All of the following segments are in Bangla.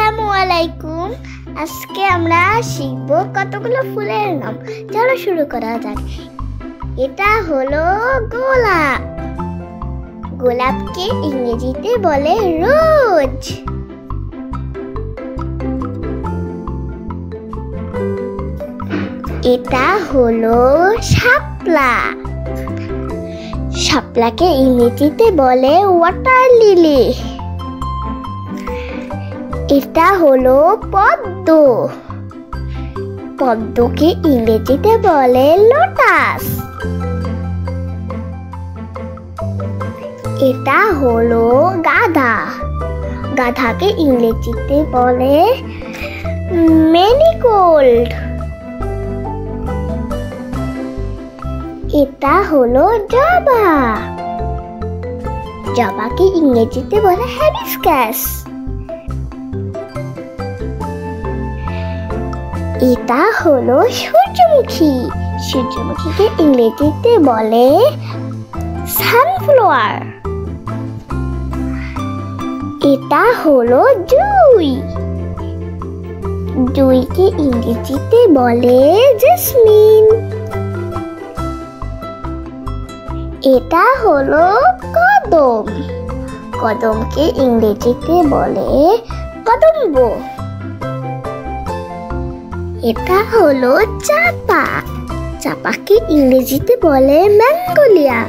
আসসালামু আলাইকুম। আজকে আমরা শিখব কতগুলো ফুলের নাম। চলো শুরু করা যাক। এটা হলো গোলাপ। গোলাপকে ইংরেজিতে বলে রোজ। এটা হলো শাপলা। শাপলাকে ইংরেজিতে বলে ওয়াটার লিলি। এটা হলো পদ্ম। পদ্মকে ইংরেজিতে বলে লোটাস। এটা হলো গাঁদা। গাঁদাকে ইংরেজিতে বলে মেরিগোল্ড। এটা হলো জবা। জবাকে ইংরেজিতে বলে হাইবিস্কাস। এটা হলো সূর্যমুখী। সূর্যমুখীকে ইংরেজিতে বলে সানফ্লাওয়ার। এটা হলো জুঁই। জুঁইকে ইংরেজিতে বলে জেসমিন। এটা হলো কদম। কদমকে ইংরেজিতে বলে কদম্ব। এটা হলো চাপা। চাপাকে ইংরেজিতে বলে ম্যাঙ্গোলিয়া।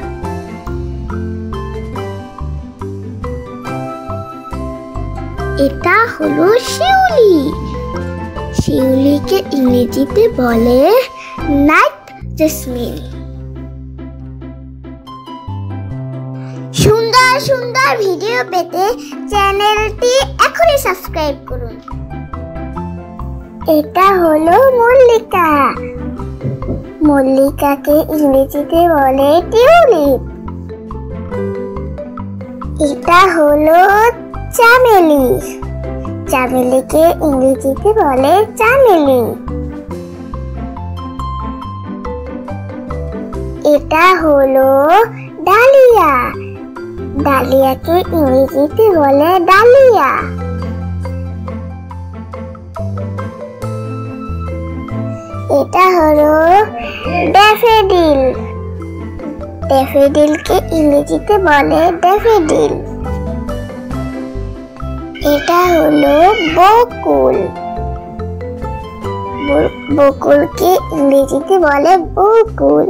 এটা হলো শিউলি। শিউলিকে ইংরেজিতে বলে নাইট জেসমিন। সুন্দর সুন্দর ভিডিও পেতে চ্যানেলটি এখনই সাবস্ক্রাইব করুন। এটা হলো মল্লিকা। মল্লিকাকে ইংরেজিতে বলে টিউলিপ। এটা হলো চামেলি। চামেলিকে ইংরেজিতে বলে চামেলি। এটা হলো ডালিয়া। ডালিয়াকে ইংরেজিতে বলে ডালিয়া। এটা হলো ড্যাফোডিল। ড্যাফোডিলকে ইংরেজিতে বলে ড্যাফোডিল। এটা হলো বকুল। বকুলকে ইংরেজিতে বলে বকুল।